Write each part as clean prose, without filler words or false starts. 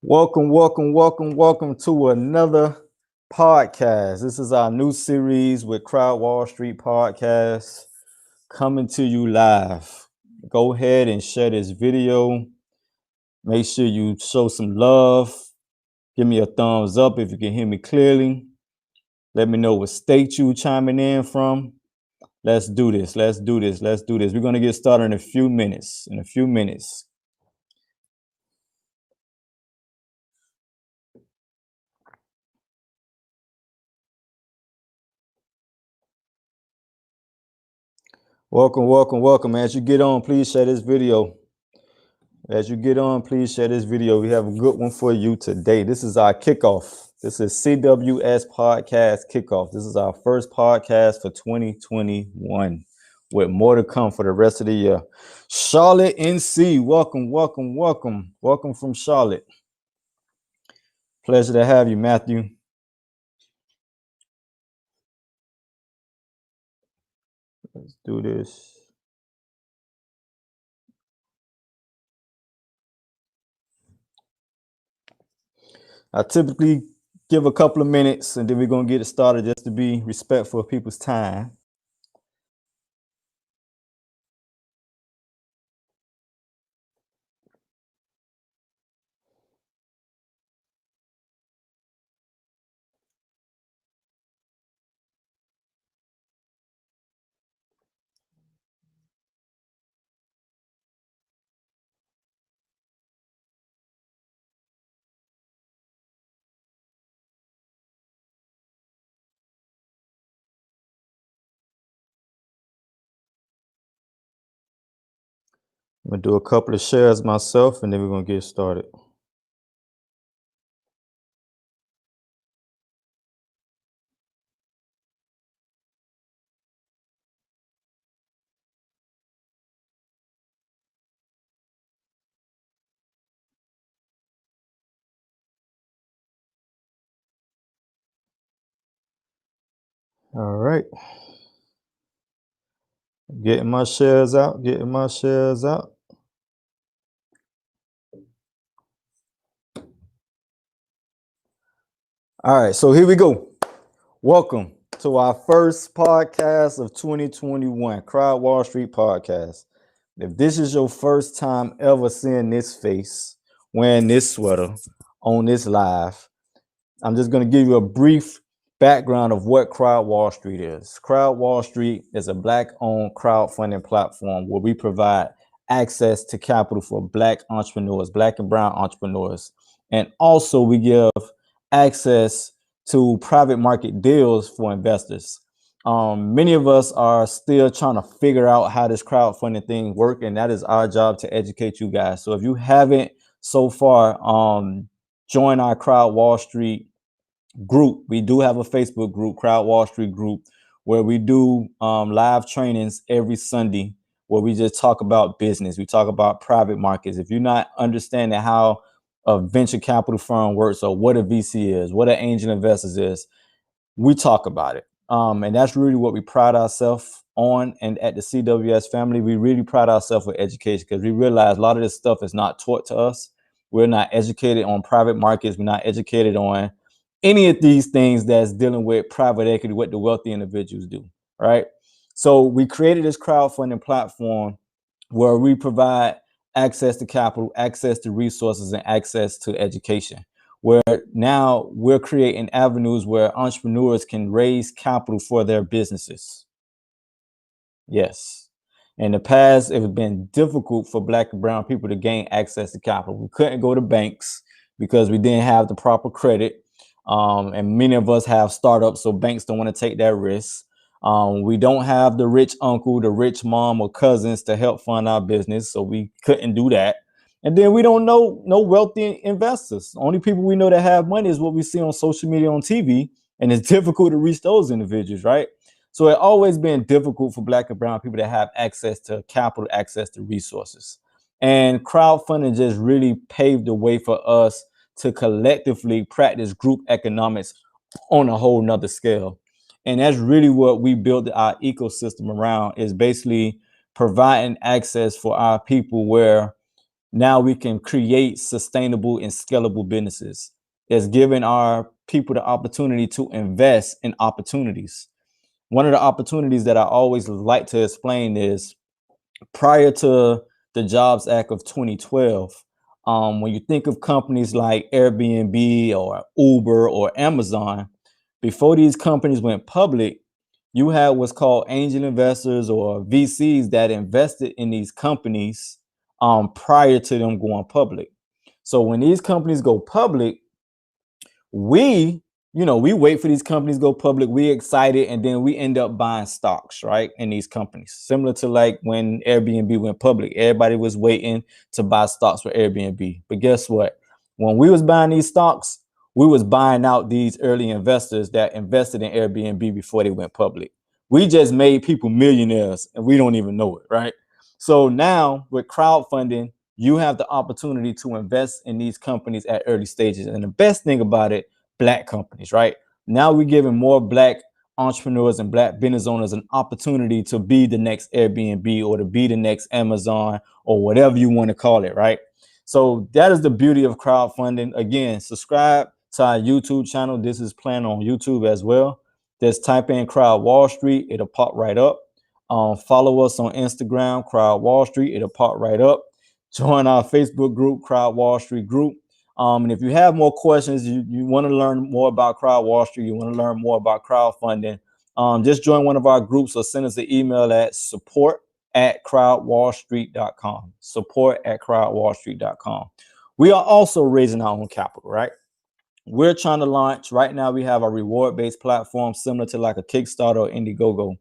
Welcome to another podcast. This is our new series with Wall Street Podcast coming to you live. Go ahead and share this video. Make sure you show some love. Give me a thumbs up if you can hear me clearly. Let me know what state you chiming in from. Let's do this. We're going to get started in a few minutes. Welcome. As you get on, please share this video. We have a good one for you today. This is our kickoff. This is CWS Podcast Kickoff. This is our first podcast for 2021 with more to come for the rest of the year. Charlotte, NC, welcome. Welcome from Charlotte. Pleasure to have you, Matthew. Let's do this. I typically give a couple of minutes and then we're going to get it started just to be respectful of people's time. I'm going to do a couple of shares myself and then we're going to get started. All right. Getting my shares out. All right, so here we go. Welcome to our first podcast of 2021, Wall Street Podcast. If this is your first time ever seeing this face, wearing this sweater on this live, I'm just going to give you a brief background of what Wall Street is. Wall Street is a Black-owned crowdfunding platform where we provide access to capital for Black entrepreneurs, Black and brown entrepreneurs. And also we give access to private market deals for investors. Many of us are still trying to figure out how this crowdfunding thing works, and that is our job to educate you guys. So if you haven't so far, join our Wall Street group. We do have a Facebook group, Wall Street group, where we do live trainings every Sunday where we just talk about business. We talk about private markets. If you're not understanding how a venture capital firm works or what a VC is, what an angel investors is, we talk about it. And that's really what we pride ourselves on. And at the CWS family, we really pride ourselves with education because we realize a lot of this stuff is not taught to us. We're not educated on private markets. We're not educated on any of these things that's dealing with private equity, what the wealthy individuals do, right? So we created this crowdfunding platform where we provide access to capital, access to resources, and access to education, where now we're creating avenues where entrepreneurs can raise capital for their businesses. Yes. In the past, it has been difficult for Black and brown people to gain access to capital. We couldn't go to banks because we didn't have the proper credit. And many of us have startups, so banks don't want to take that risk. We don't have the rich uncle, the rich mom, or cousins to help fund our business, so we couldn't do that. And then we don't know no wealthy investors. Only people we know that have money is what we see on social media, on TV, and it's difficult to reach those individuals, right? So it's always been difficult for Black and brown people to have access to capital, access to resources. And crowdfunding just really paved the way for us to collectively practice group economics on a whole nother scale. And that's really what we built our ecosystem around, is basically providing access for our people where now we can create sustainable and scalable businesses. It's giving our people the opportunity to invest in opportunities. One of the opportunities that I always like to explain is prior to the Jobs Act of 2012, when you think of companies like Airbnb or Uber or Amazon, before these companies went public, you had what's called angel investors or VCs that invested in these companies prior to them going public. So when these companies go public, we we wait for these companies to go public, we excited, and then we end up buying stocks, right, in these companies, similar to like when Airbnb went public. Everybody was waiting to buy stocks for Airbnb, but guess what? When we was buying these stocks, we was buying out these early investors that invested in Airbnb before they went public. We just made people millionaires and we don't even know it, right? So now with crowdfunding, you have the opportunity to invest in these companies at early stages. And the best thing about it, Black companies, right? Now we're giving more Black entrepreneurs and Black business owners an opportunity to be the next Airbnb or to be the next Amazon or whatever you want to call it, right? So that is the beauty of crowdfunding. Again, subscribe to our YouTube channel. This is planned on YouTube as well. Just type in Crowd Wall Street. It'll pop right up. Follow us on Instagram, Crowd Wall Street. It'll pop right up. Join our Facebook group, Crowd Wall Street Group. And if you have more questions, you want to learn more about Crowd Wall Street, you want to learn more about crowdfunding, just join one of our groups or send us an email at support@crowdwallstreet.com. Support@crowdwallstreet.com. We are also raising our own capital, right? We're trying to launch right now. We have a reward-based platform similar to like a Kickstarter or Indiegogo.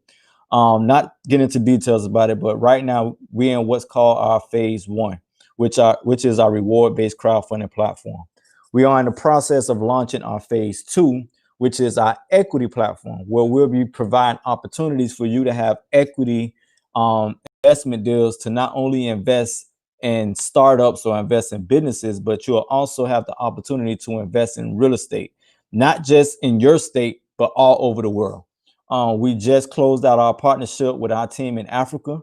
Not get into details about it, but right now we're in what's called our phase 1, which is our reward-based crowdfunding platform. We are in the process of launching our phase 2, which is our equity platform, where we'll be providing opportunities for you to have equity investment deals to not only invest in startups or invest in businesses, but you'll also have the opportunity to invest in real estate, not just in your state, but all over the world. We just closed out our partnership with our team in Africa.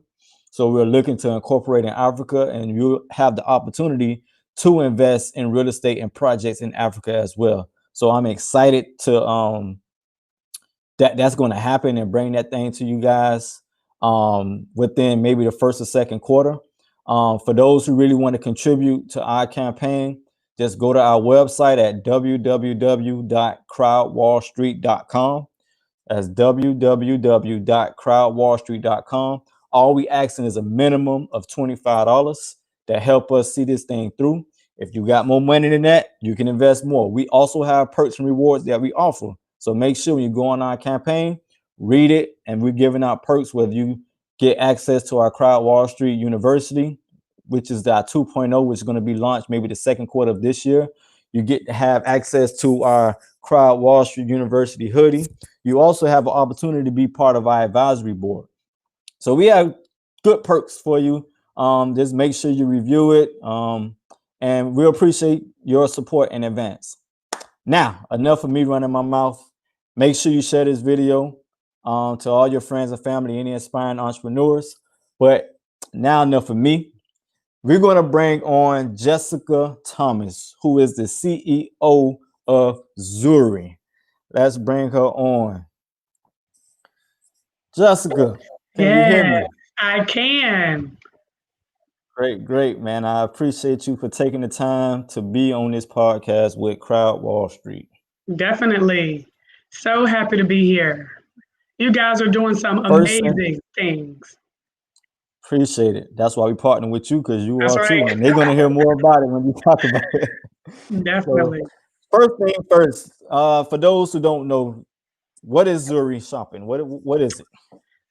So we're looking to incorporate in Africa, and you'll have the opportunity to invest in real estate and projects in Africa as well. So I'm excited to that's going to happen and bring that thing to you guys within maybe the first or second quarter. For those who really want to contribute to our campaign, just go to our website at www.crowdwallstreet.com. That's www.crowdwallstreet.com. All we asking is a minimum of $25 to help us see this thing through. If you got more money than that, you can invest more. We also have perks and rewards that we offer. So make sure when you go on our campaign, read it, and we're giving out perks, whether you get access to our Crowd Wall Street University, which is our 2.0, which is going to be launched maybe the second quarter of this year. You get to have access to our Crowd Wall Street University hoodie. You also have an opportunity to be part of our advisory board. So we have good perks for you. Just make sure you review it. And we appreciate your support in advance. Now, enough of me running my mouth. Make sure you share this video to all your friends and family, any aspiring entrepreneurs. But now enough of me. We're going to bring on Jessica Thomas, who is the CEO of Zurri. Let's bring her on. Jessica, can you hear me? I can. Great, man. I appreciate you for taking the time to be on this podcast with Crowd Wall Street. Definitely. So happy to be here. You guys are doing some amazing things. Appreciate it. That's why we partner with you, because you That's are too, right. and they're going to hear more about it when we talk about it. Definitely. So, first thing first, for those who don't know, what is Zurri Shopping? What is it?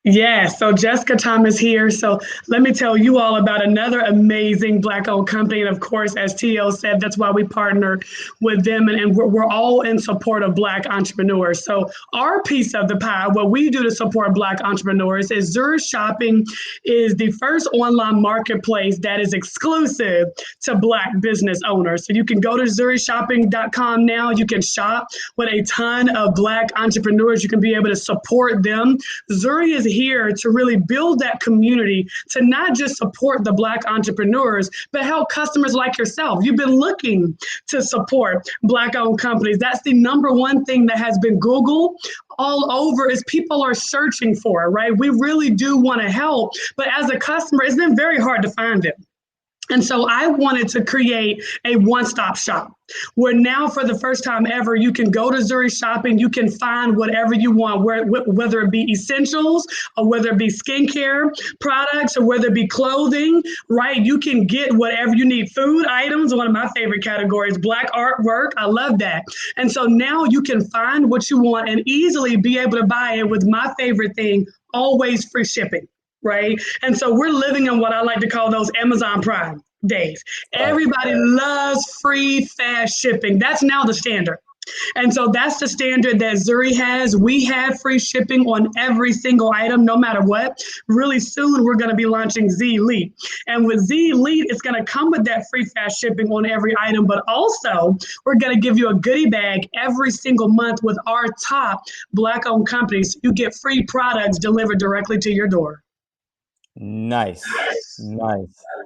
Yeah, so Jessica Thomas here. So let me tell you all about another amazing Black-owned company. And of course, as T.O. said, that's why we partner with them. And we're all in support of Black entrepreneurs. So our piece of the pie, what we do to support Black entrepreneurs is Zurri Shopping is the first online marketplace that is exclusive to Black business owners. So you can go to zurrishopping.com now. You can shop with a ton of Black entrepreneurs. You can be able to support them. Zurri is here to really build that community, to not just support the Black entrepreneurs, but help customers like yourself. You've been looking to support Black-owned companies. That's the number one thing that has been Google all over, is people are searching for, right? We really do want to help, but as a customer, it's been very hard to find it. And so I wanted to create a one-stop shop where now, for the first time ever, you can go to Zurri Shopping, you can find whatever you want, whether it be essentials or whether it be skincare products or whether it be clothing, right? You can get whatever you need. Food items, one of my favorite categories, Black artwork, I love that. And so now you can find what you want and easily be able to buy it with my favorite thing, always free shipping. Right. And so we're living in what I like to call those Amazon Prime days. Everybody loves free, fast shipping. That's now the standard. And so that's the standard that Zurri has. We have free shipping on every single item, no matter what. Really soon, we're going to be launching Z Elite. And with Z Elite, it's going to come with that free fast shipping on every item. But also, we're going to give you a goodie bag every single month with our top Black-owned companies. You get free products delivered directly to your door. Nice.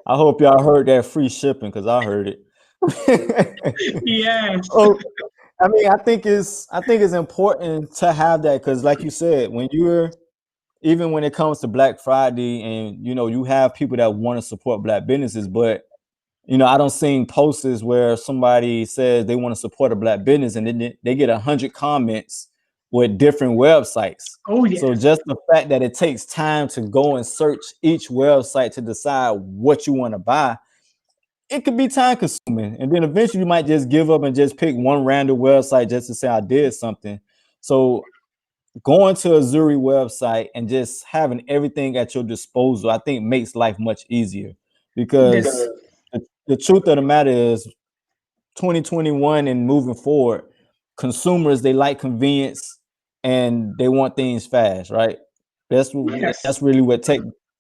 I hope y'all heard that free shipping, because I heard it. Yes. Oh, I mean, I think it's important to have that, because like you said, even when it comes to Black Friday, and you have people that want to support Black businesses, but I don't see posts where somebody says they want to support a Black business and then they get 100 comments with different websites. Oh, yeah. So just the fact that it takes time to go and search each website to decide what you want to buy, it could be time consuming. And then eventually you might just give up and just pick one random website just to say I did something. So going to a Zurri website and just having everything at your disposal, I think makes life much easier, because the truth of the matter is 2021 and moving forward, consumers, they like convenience and they want things fast, right? That's really what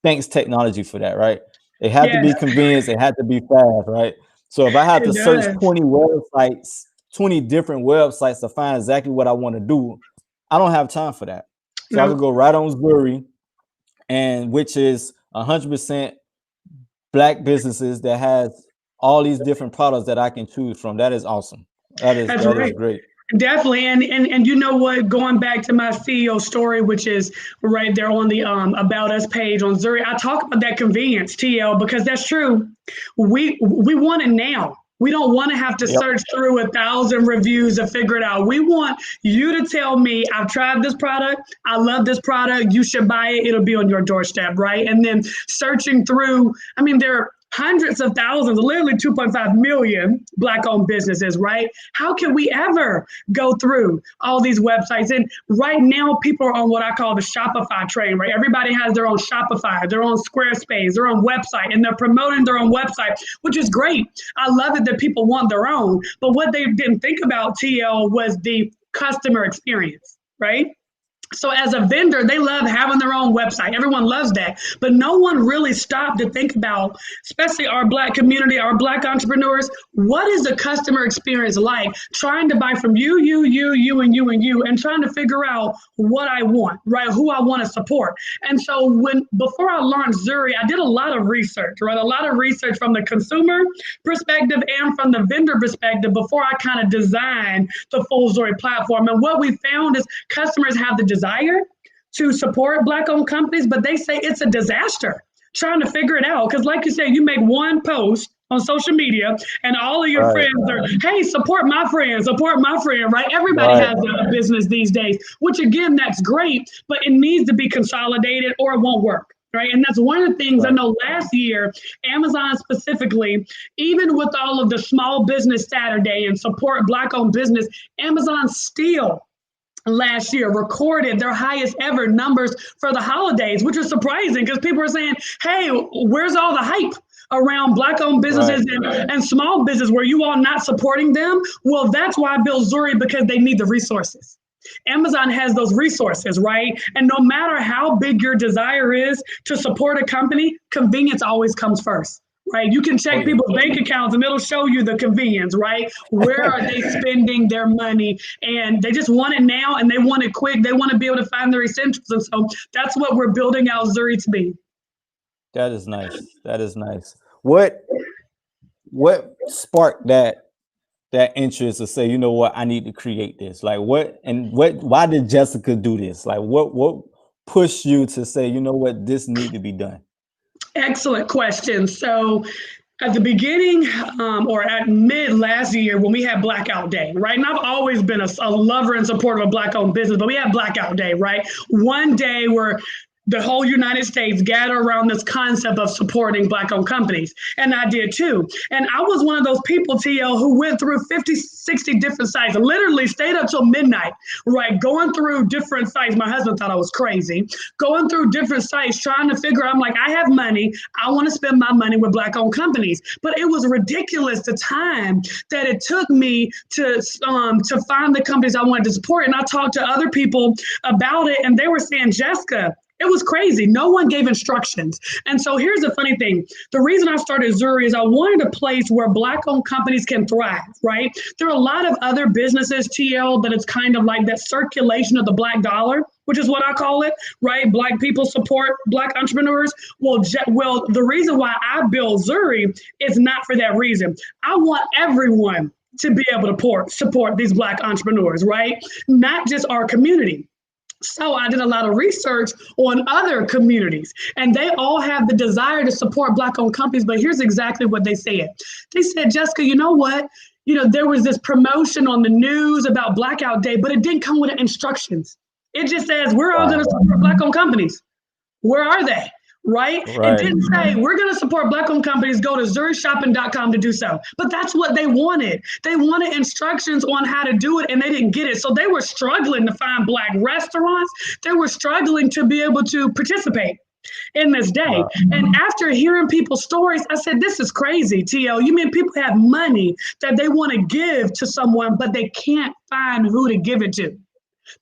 thanks technology for that, right? They have to be convenient, they have to be fast, right? So if I have to search 20 websites, 20 different websites to find exactly what I want to do, I don't have time for that. So I could go right on Zurri, and which is 100% Black businesses that has all these different products that I can choose from. That is awesome. That is great. Definitely. And you know what, going back to my CEO story, which is right there on the About Us page on Zurri, I talk about that convenience, TL, because that's true. We want it now. We don't want to have to search through 1,000 reviews to figure it out. We want you to tell me, I've tried this product, I love this product, you should buy it, it'll be on your doorstep, right? And then searching through, I mean, there are hundreds of thousands, literally 2.5 million Black-owned businesses, right? How can we ever go through all these websites? And right now, people are on what I call the Shopify train, right? Everybody has their own Shopify, their own Squarespace, their own website, and they're promoting their own website, which is great. I love it that people want their own. But what they didn't think about, TL, was the customer experience, right? So as a vendor, they love having their own website. Everyone loves that. But no one really stopped to think about, especially our Black community, our Black entrepreneurs, what is the customer experience like? Trying to buy from you, and trying to figure out what I want, right? Who I want to support. And so before I launched Zurri, I did a lot of research, right? A lot of research from the consumer perspective and from the vendor perspective before I kind of designed the full Zurri platform. And what we found is customers have the desire to support Black-owned companies, but they say it's a disaster trying to figure it out. Because like you said, you make one post on social media and all of your friends are, hey, support my friend, right? Everybody has a business these days, which again, that's great, but it needs to be consolidated or it won't work. Right. And that's one of the things I know last year, Amazon specifically, even with all of the Small Business Saturday and support Black-owned business, Amazon still last year recorded their highest ever numbers for the holidays, which is surprising because people are saying, hey, where's all the hype around Black-owned businesses and small business? Were you all not supporting them? Well, that's why I built Zurri, because they need the resources. Amazon has those resources, right? And no matter how big your desire is to support a company, convenience always comes first. right? You can Oh check yeah. people's bank accounts and it'll show you the convenience, right? Where are they spending their money? And they just want it now and they want it quick. They want to be able to find their essentials. And so that's what we're building out Zurri to be. That is nice. That is nice. What sparked that interest to say, you know what, I need to create this? Like why did Jessica do this? Like what pushed you to say, you know what, this need to be done? Excellent question. So at the beginning or at mid last year when we had Blackout Day, right? And I've always been a lover and supporter of Black owned business, but we had Blackout Day, right? One day where the whole United States gather around this concept of supporting Black owned companies. And I did too. And I was one of those people, TL, who went through 50, 60 different sites, literally stayed up till midnight, right? Going through different sites. My husband thought I was crazy. Going through different sites, trying to figure out, I'm like, I have money. I want to spend my money with Black owned companies. But it was ridiculous the time that it took me to find the companies I wanted to support. And I talked to other people about it, and they were saying, Jessica, it was crazy. No one gave instructions. And so here's the funny thing. The reason I started Zurri is I wanted a place where Black owned companies can thrive, right? There are a lot of other businesses, TL, that it's kind of like that circulation of the Black dollar, which is what I call it, right? Black people support Black entrepreneurs. Well, the reason why I built Zurri is not for that reason. I want everyone to be able to support these Black entrepreneurs, right? Not just our community. So I did a lot of research on other communities, and they all have the desire to support Black owned companies. But here's exactly what they said. They said, Jessica, you know what? There was this promotion on the news about Blackout Day, but it didn't come with instructions. It just says, we're all going to support Black owned companies. Where are they? Right? It didn't say we're going to support Black owned companies, go to zurrishopping.com to do so. But that's what they wanted. They wanted instructions on how to do it, and they didn't get it. So they were struggling to find Black restaurants. They were struggling to be able to participate in this day. Wow. And after hearing people's stories, I said, this is crazy, TL. You mean people have money that they want to give to someone, but they can't find who to give it to?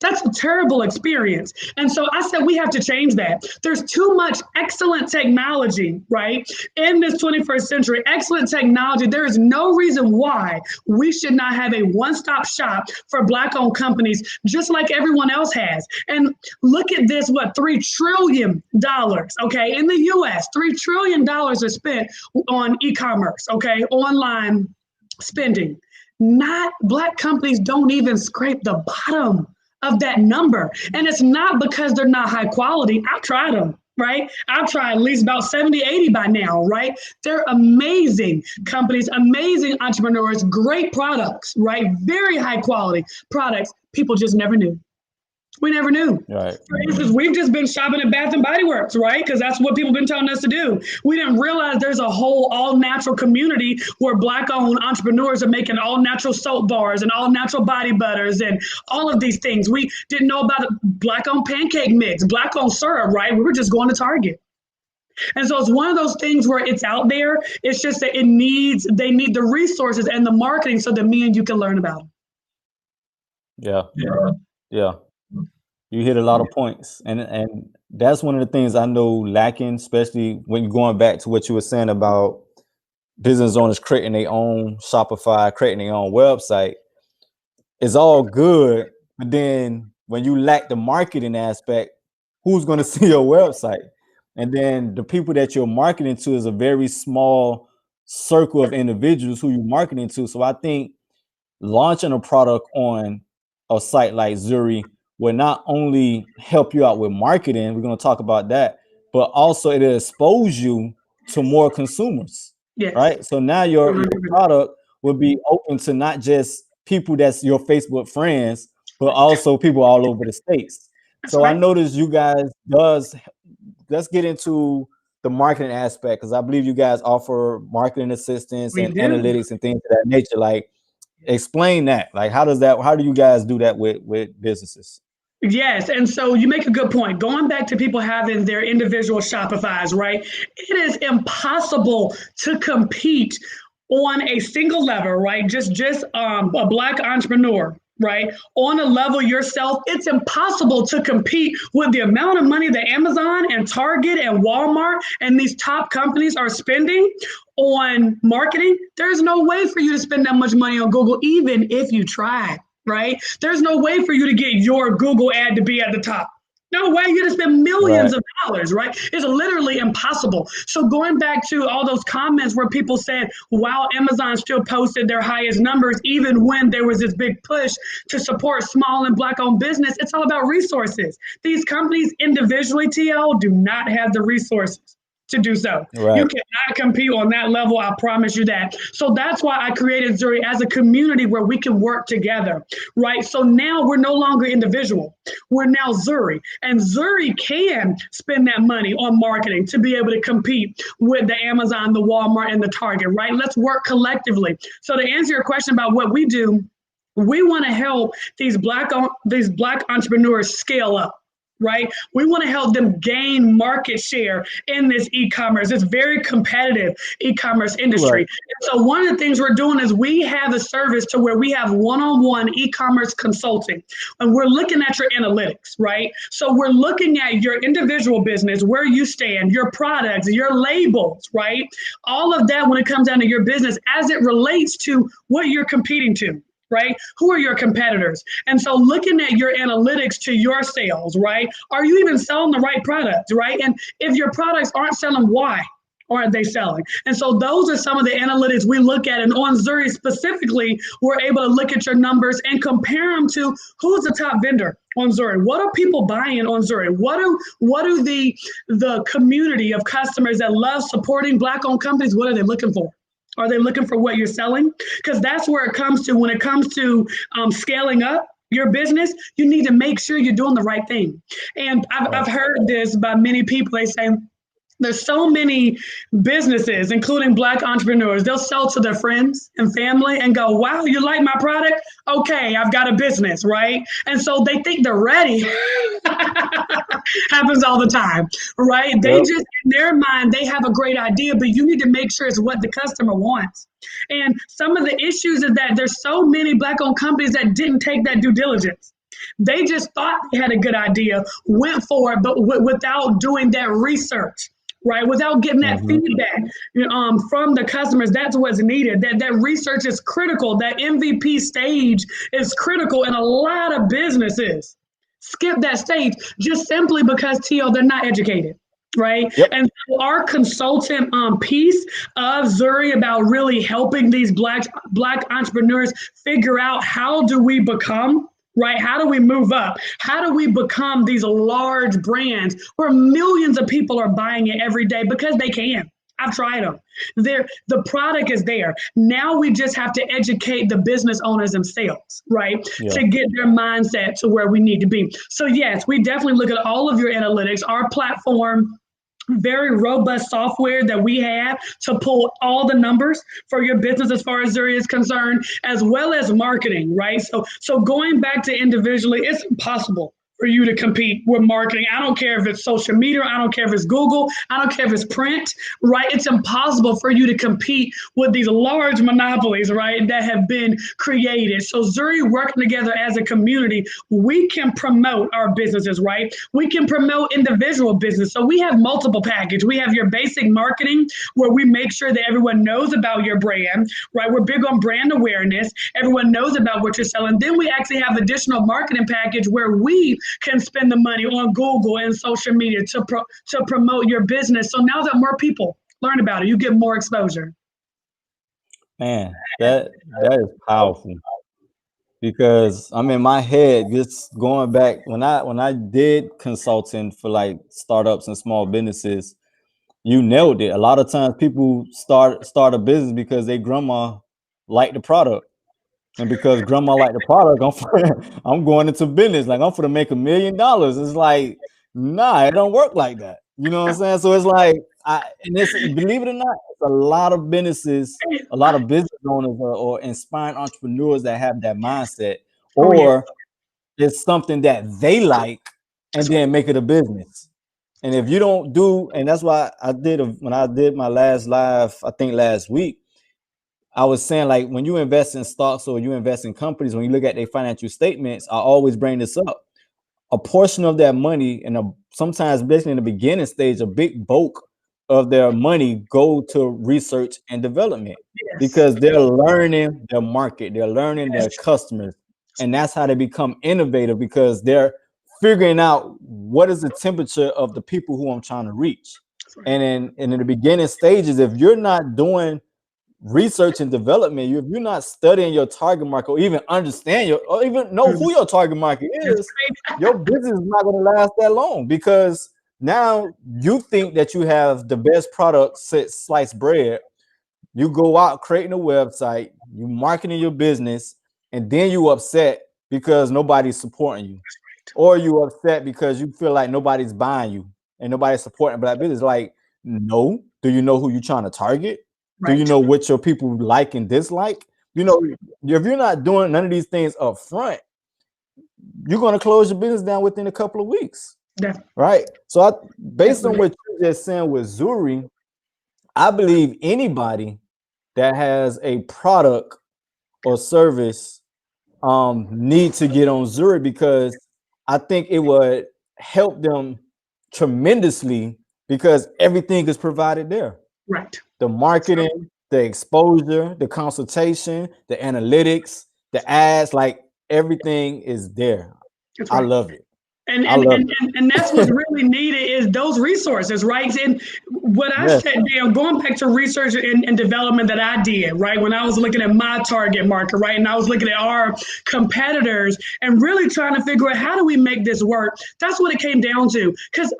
That's a terrible experience. And so I said, we have to change that. There's too much excellent technology, right? In this 21st century, excellent technology. There is no reason why we should not have a one-stop shop for Black owned companies, just like everyone else has. And look at this, $3 trillion, okay? In the US, $3 trillion are spent on e-commerce, okay? Online spending. Not Black companies don't even scrape the bottom of that number. And it's not because they're not high quality. I've tried them, right? I've tried at least about 70, 80 by now, right? They're amazing companies, amazing entrepreneurs, great products, right? Very high quality products. People just never knew. We never knew. Right. For instance, we've just been shopping at Bath and Body Works, right? Because that's what people have been telling us to do. We didn't realize there's a whole all-natural community where Black-owned entrepreneurs are making all-natural soap bars and all-natural body butters and all of these things. We didn't know about Black-owned pancake mix, Black-owned syrup, right? We were just going to Target. And so it's one of those things where it's out there. It's just that they need the resources and the marketing so that me and you can learn about them. Yeah. You hit a lot of points, and that's one of the things I know lacking, especially when you're going back to what you were saying about business owners creating their own Shopify, creating their own website. It's all good, but then when you lack the marketing aspect, who's going to see your website? And then the people that you're marketing to is a very small circle of individuals who you're marketing to. So I think launching a product on a site like Zurri will not only help you out with marketing, we're going to talk about that, but also it'll expose you to more consumers. Yes. Right? So now your product will be open to not just people that's your Facebook friends, but also people all over the states. So I noticed you guys let's get into the marketing aspect, because I believe you guys offer marketing assistance and analytics and things of that nature. Like, explain that. Like, how do you guys do that with businesses? Yes. And so you make a good point. Going back to people having their individual Shopify's, right? It is impossible to compete on a single level, right? Just a Black entrepreneur, right? On a level yourself, it's impossible to compete with the amount of money that Amazon and Target and Walmart and these top companies are spending on marketing. There's no way for you to spend that much money on Google, even if you tried, right? There's no way for you to get your Google ad to be at the top. No way, you're gonna spend millions Right. of dollars, right? It's literally impossible. So going back to all those comments where people said, wow, Amazon still posted their highest numbers, even when there was this big push to support small and black owned business, it's all about resources. These companies individually, TL, do not have the resources to do so. You Right. cannot compete on that level, I promise you that. So that's why I created Zurri as a community where we can work together, right? So now we're no longer individual. We're now Zurri. And Zurri can spend that money on marketing to be able to compete with the Amazon, the Walmart, and the Target, right? Let's work collectively. So to answer your question about what we do, we want to help these black entrepreneurs scale up, right? We want to help them gain market share in this e-commerce. It's very competitive e-commerce industry. Right. And so one of the things we're doing is we have a service to where we have one-on-one e-commerce consulting, and we're looking at your analytics, right? So we're looking at your individual business, where you stand, your products, your labels, right? All of that when it comes down to your business as it relates to what you're competing to, right? Who are your competitors? And so looking at your analytics to your sales, right? Are you even selling the right products, right? And if your products aren't selling, why aren't they selling? And so those are some of the analytics we look at. And on Zurri specifically, we're able to look at your numbers and compare them to who's the top vendor on Zurri. What are people buying on Zurri? What do the community of customers that love supporting Black owned companies, what are they looking for? Are they looking for what you're selling? Because that's where it comes to when it comes to scaling up your business, you need to make sure you're doing the right thing. And I've Right. heard this by many people. They say, there's so many businesses, including Black entrepreneurs, they'll sell to their friends and family and go, wow, you like my product? Okay, I've got a business, right? And so they think they're ready. Happens all the time, right? They Yep. just, in their mind, they have a great idea, but you need to make sure it's what the customer wants. And some of the issues is that there's so many Black owned companies that didn't take that due diligence. They just thought they had a good idea, went for it, but without doing that research, right? Without getting that Hmm. feedback from the customers. That's what's needed. That research is critical. That MVP stage is critical in a lot of businesses. Skip that stage just simply because TL they're not educated. Right. Yep. And so our consultant piece of Zurri about really helping these black entrepreneurs figure out how do we become, right? How do we move up? How do we become these large brands where millions of people are buying it every day because they can? I've tried them. The product is there. Now we just have to educate the business owners themselves, right? Yeah. To get their mindset to where we need to be. So yes, we definitely look at all of your analytics. Our platform, very robust software that we have to pull all the numbers for your business as far as Zurri is concerned, as well as marketing, right? So going back to individually, it's impossible for you to compete with marketing. I don't care if it's social media, I don't care if it's Google, I don't care if it's print, right? It's impossible for you to compete with these large monopolies, right, that have been created. So Zurri working together as a community, we can promote our businesses, right? We can promote individual business. So we have multiple packages. We have your basic marketing where we make sure that everyone knows about your brand, right? We're big on brand awareness. Everyone knows about what you're selling. Then we actually have additional marketing package where we can spend the money on Google and social media to promote your business. So now that more people learn about it, you get more exposure. Man, that is powerful because I'm in my head just going back when I did consulting for like startups and small businesses. You nailed it. A lot of times people start a business because they grandma liked the product. And because grandma liked the product, I'm going into business. Like I'm for to make $1 million. It's like, nah, it don't work like that. You know what I'm saying? So it's like and it's, believe it or not, it's a lot of businesses, a lot of business owners or inspiring entrepreneurs that have that mindset, Oh yeah. or it's something that they like and then make it a business. And if you don't do, and that's why when I did my last live, I think last week, I was saying, like, when you invest in stocks or you invest in companies, when you look at their financial statements, I always bring this up. A portion of that money, and sometimes, basically in the beginning stage, a big bulk of their money go to research and development Yes. because they're learning their market, they're learning their Yes. customers, and that's how they become innovative because they're figuring out what is the temperature of the people who I'm trying to reach. That's right. And in the beginning stages, if you're not doing research and development, if you're not studying your target market or even understand or even know Mhm. who your target market That's is, right. your business is not going to last that long because now you think that you have the best product, sliced bread. You go out creating a website, you marketing your business, and then you upset because nobody's supporting you, or you upset because you feel like nobody's buying you and nobody's supporting black business. Like, no, do you know who you're trying to target? Do you Right. know what your people like and dislike? You know, if you're not doing none of these things up front, you're going to close your business down within a couple of weeks, Definitely. right? So, based on Definitely. what you just saying with Zurri, I believe anybody that has a product or service need to get on Zurich because I think it would help them tremendously because everything is provided there. Right. The marketing, the exposure, the consultation, the analytics, the ads, like everything is there. That's I right. love it. And, I and love and and that's what's really needed is those resources, right? And what I it. said, Dale, going back to research and development that I did, right, when I was looking at my target market, right, and I was looking at our competitors and really trying to figure out how do we make this work. That's what it came down to. Because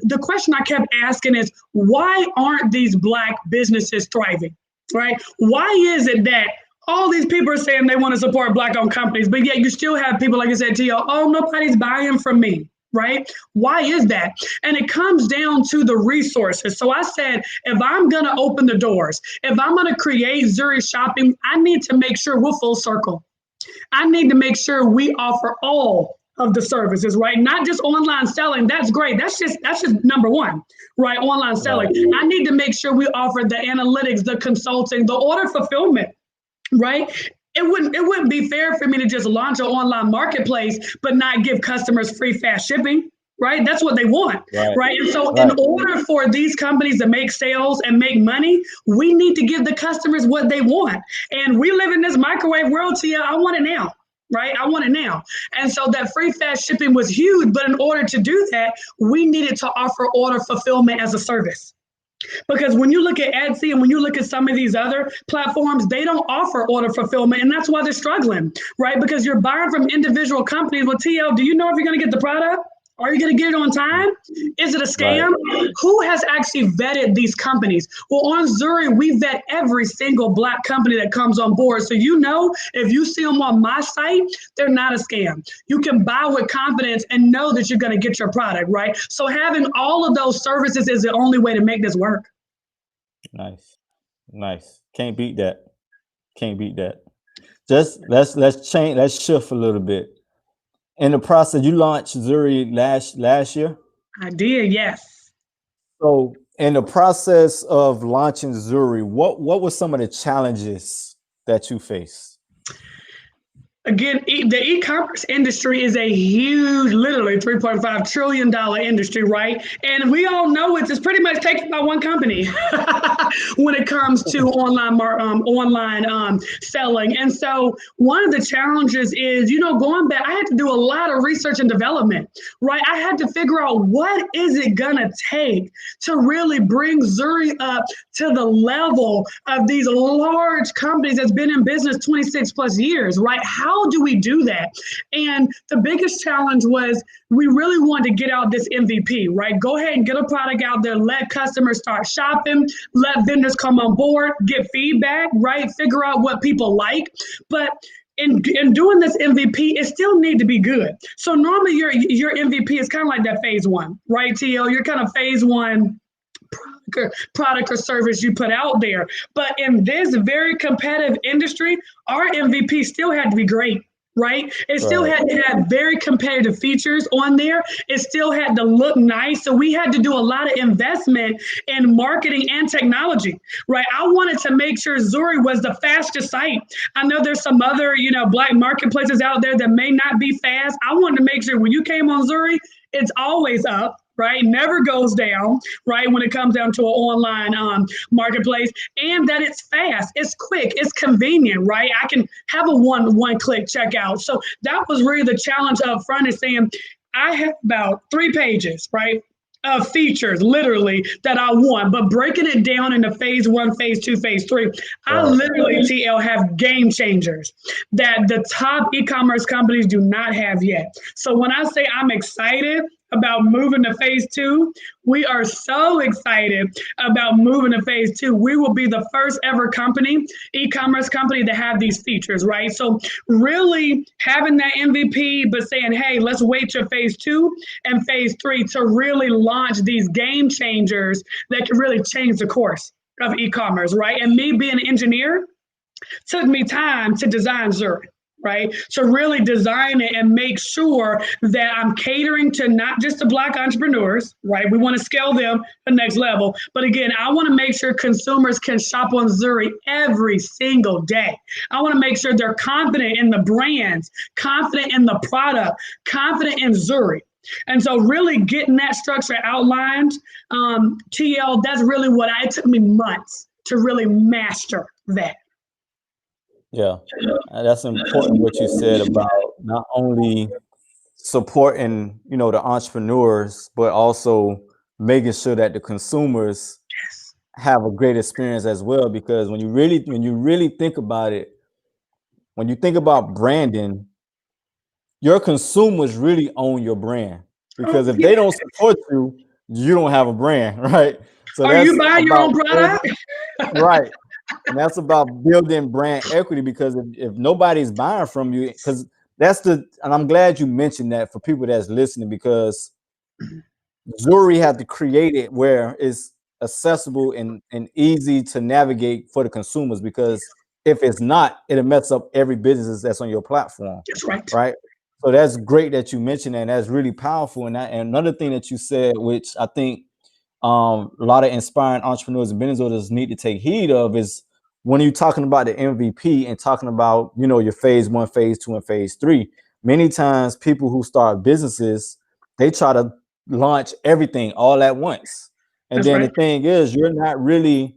the question I kept asking is, why aren't these Black businesses thriving, right? Why is it that all these people are saying they want to support Black-owned companies, but yet you still have people, like you said, Tio, oh, nobody's buying from me, right? Why is that? And it comes down to the resources. So I said, if I'm going to open the doors, if I'm going to create Zurri Shopping, I need to make sure we're full circle. I need to make sure we offer all of the services, right? Not just online selling. That's great. That's just number one, right? Online selling. Right. I need to make sure we offer the analytics, the consulting, the order fulfillment, right? It wouldn't be fair for me to just launch an online marketplace but not give customers free fast shipping, right? That's what they want, Right. right? And so in Right. order for these companies to make sales and make money, we need to give the customers what they want. And we live in this microwave world, Tia. I want it now. Right, I want it now. And so that free fast shipping was huge. But in order to do that, we needed to offer order fulfillment as a service. Because when you look at Etsy and when you look at some of these other platforms, they don't offer order fulfillment. And that's why they're struggling, right? Because you're buying from individual companies. Well, TL, do you know if you're going to get the product? Are you going to get it on time? Is it a Right. scam? Who has actually vetted these companies? Well, on Zurri, we vet every single Black company that comes on board. So you know, if you see them on my site, they're not a scam. You can buy with confidence and know that you're going to get your product, right? So having all of those services is the only way to make this work. Nice. Nice. Can't beat that. Can't beat that. Just let's change. Let's shift a little bit. In the process, you launched Zuri last year. I did, yes. So, in the process of launching Zuri, what were some of the challenges that you faced? Again, the e-commerce industry is a huge, literally $3.5 trillion industry, right? And we all know it's pretty much taken by one company when it comes to online selling. And so one of the challenges is, going back, I had to do a lot of research and development, right? I had to figure out what is it gonna take to really bring Zuri up to the level of these large companies that's been in business 26 plus years, right? How do we do that? And the biggest challenge was we really wanted to get out this MVP, right? Go ahead and get a product out there, let customers start shopping, let vendors come on board, get feedback, right? Figure out what people like. But in doing this MVP, it still need to be good. So normally your MVP is kind of like that phase one, right, T.O.? You're kind of phase one product or service you put out there. But in this very competitive industry, our MVP still had to be great. right? It still Right. had to have very competitive features on there. It still had to look nice. So we had to do a lot of investment in marketing and technology, right? I wanted to make sure Zurri was the fastest site. I know there's some other, black marketplaces out there that may not be fast. I wanted to make sure when you came on Zurri, it's always up, right? Never goes down, right? When it comes down to an online marketplace, and that it's fast, it's quick, it's convenient, right? I can have a one click checkout. So that was really the challenge up front, is saying I have about 3 pages, right? Of features literally that I want, but breaking it down into phase one, phase two, phase three, I Right. literally, TL, have game changers that the top e-commerce companies do not have yet. So when I say I'm excited about moving to phase two, we are so excited about moving to phase two. We will be the first ever company, e-commerce company, to have these features, right? So really having that MVP, but saying, hey, let's wait till phase two and phase three to really launch these game changers that can really change the course of e-commerce, right? And me being an engineer, took me time to design Zurich, right? So really design it and make sure that I'm catering to not just the Black entrepreneurs, right? We want to scale them to the next level. But again, I want to make sure consumers can shop on Zurich every single day. I want to make sure they're confident in the brands, confident in the product, confident in Zurich. And so really getting that structure outlined, TL, that's really it took me months to really master that. Yeah. That's important what you said about not only supporting, the entrepreneurs, but also making sure that the consumers have a great experience as well. Because when you really think about it, when you think about branding, your consumers really own your brand. Oh, Because if yeah. they don't support you, you don't have a brand, right? So Are you that's buying your about own product? right. And that's about building brand equity, because if nobody's buying from you, because and I'm glad you mentioned that for people that's listening, because Zuri had to create it where it's accessible and easy to navigate for the consumers, because if it's not, it'll mess up every business that's on your platform, That's right. right? So that's great that you mentioned that, and that's really powerful. And another thing that you said, which I think a lot of inspiring entrepreneurs and business owners need to take heed of, is when you're talking about the MVP and talking about, your phase one, phase two, and phase three. Many times people who start businesses, they try to launch everything all at once. And That's then the right. thing is, you're not really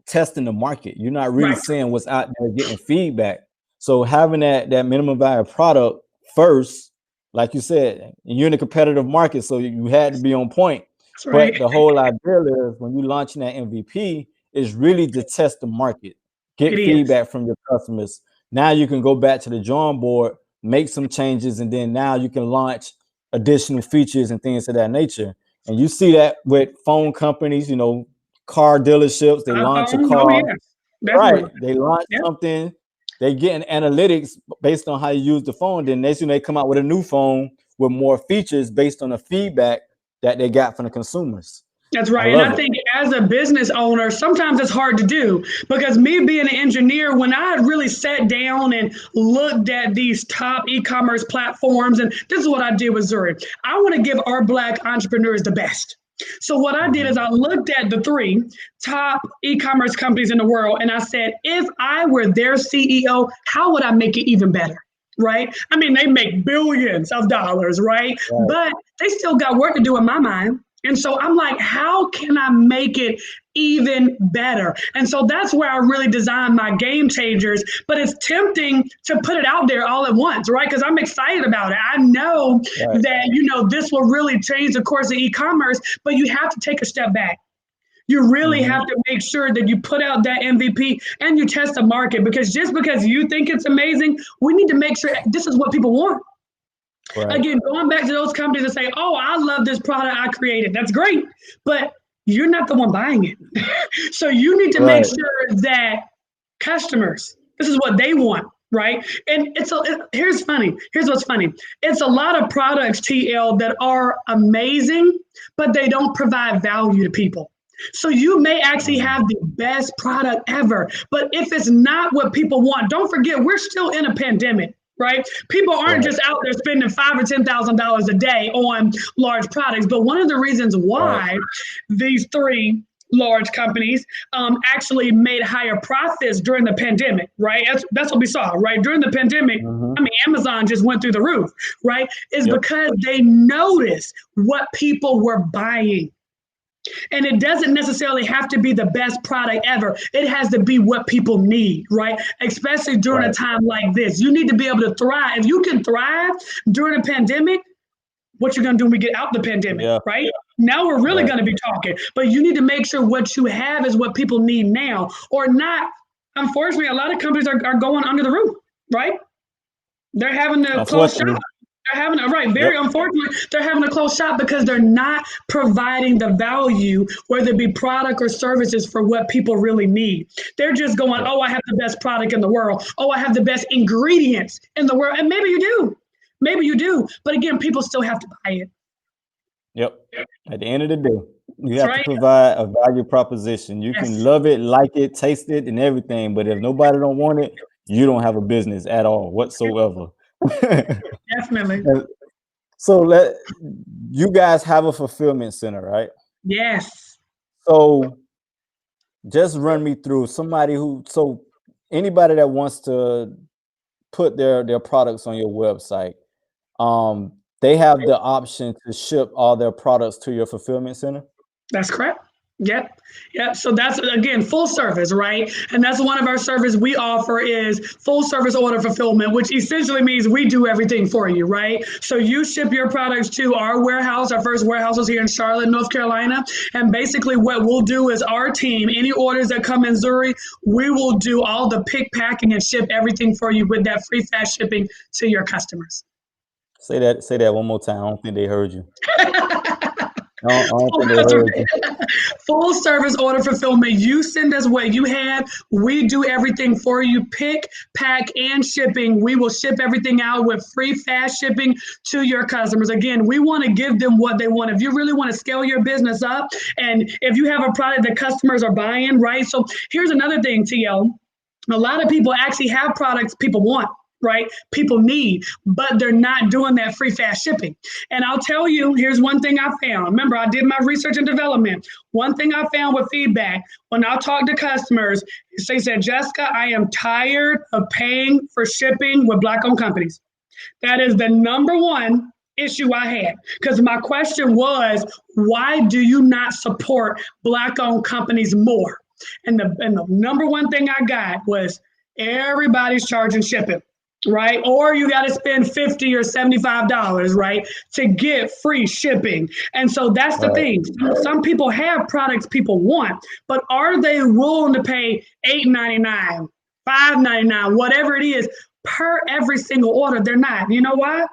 testing the market. You're not really Right. seeing what's out there, getting feedback. So having that minimum value product first, like you said, you're in a competitive market, so you had to be on point. That's But right. the whole idea is, when you're launching that MVP, is really to test the market, It get is. feedback from your customers. Now you can go back to the drawing board, make some changes, and then now you can launch additional features and things of that nature. And you see that with phone companies, car dealerships, they launch a iPhone. Oh, car, yes. right? Definitely. They launch Yep. something, they get an analytics based on how you use the phone. Then next thing they come out with a new phone with more features based on the feedback that they got from the consumers. That's I right. And love I it. think as a business owner, sometimes it's hard to do because me being an engineer, when I really sat down and looked at these top e-commerce platforms, and this is what I did with Zurich, I want to give our Black entrepreneurs the best. So what I did is Mhm. I looked at the 3 top e-commerce companies in the world, and I said, if I were their CEO, how would I make it even better? Right? I mean, they make billions of dollars, right? Right. But they still got work to do in my mind. And so I'm like, how can I make it even better? And so that's where I really designed my game changers. But it's tempting to put it out there all at once, right? Because I'm excited about it. I know Right. that, this will really change the course of e-commerce, but you have to take a step back. You really Hmm. have to make sure that you put out that MVP and you test the market, because just because you think it's amazing, we need to make sure this is what people want. Right. Again, going back to those companies that say, oh, I love this product I created. That's great. But you're not the one buying it. So you need to make Right. sure that customers, this is what they want, right? And here's funny. Here's what's funny. It's a lot of products, TL, that are amazing, but they don't provide value to people. So you may actually Mhm. have the best product ever, but if it's not what people want, don't forget we're still in a pandemic, right? People aren't Right. just out there spending $5,000 or $10,000 a day on large products. But one of the reasons Right. why these three large companies actually made higher profits during the pandemic, right? That's what we saw, right? During the pandemic, Mm-hmm. I mean, Amazon just went through the roof, right? Is Yep. because they noticed what people were buying. And it doesn't necessarily have to be the best product ever. It has to be what people need, right? Especially during a Right. time like this. You need to be able to thrive. If you can thrive during a pandemic, what you're going to do when we get out the pandemic, Yeah. right? Now we're really Right. going to be talking. But you need to make sure what you have is what people need now or not. Unfortunately, a lot of companies are going under the roof, right? They're having to close shop. Unfortunately. They're having to, right, very Yep. unfortunately, they're having to close shop because they're not providing the value, whether it be product or services, for what people really need. They're just going, Yep. oh, I have the best product in the world. Oh, I have the best ingredients in the world. And maybe you do. Maybe you do. But again, people still have to buy it. Yep. At the end of the day, you That's have to right. provide a value proposition. You can Yes, love it, like it, taste it, and everything, but if nobody don't want it, you don't have a business at all whatsoever. definitely. And so let you guys have a fulfillment center, right? Yes, So just run me through somebody who so anybody that wants to put their products on your website, they have the option to ship all their products to your fulfillment center. that's correct. Yep. Yep. So that's again full service, right? And that's one of our service we offer is full service order fulfillment, which essentially means we do everything for you, right? So you ship your products to our warehouse. Our first warehouse is here in Charlotte, North Carolina. And basically what we'll do is our team, any orders that come in Zurri, we will do all the pick, packing, and ship everything for you with that free fast shipping to your customers. Say that one more time. I don't think they heard you. I don't full, think they heard you. full service order fulfillment. You send us what you have. We do everything for you. Pick, pack, and shipping. We will ship everything out with free fast shipping to your customers. Again, we want to give them what they want. If you really want to scale your business up, and if you have a product that customers are buying, right? So here's another thing, TL. A lot of people actually have products people want, right? People need, but they're not doing that free fast shipping. And I'll tell you, here's one thing I found. Remember, I did my research and development. One thing I found with feedback when I talked to customers, they said, Jessica, I am tired of paying for shipping with Black owned companies. That is the number one issue I had. Because my question was, why do you not support Black owned companies more? And the number one thing I got was everybody's charging shipping, right? Or you got to spend $50 or $75, right, to get free shipping. And so that's the Right. thing. Some people have products people want, but are they willing to pay $8.99, $5.99, whatever it is per every single order? They're not. You know why?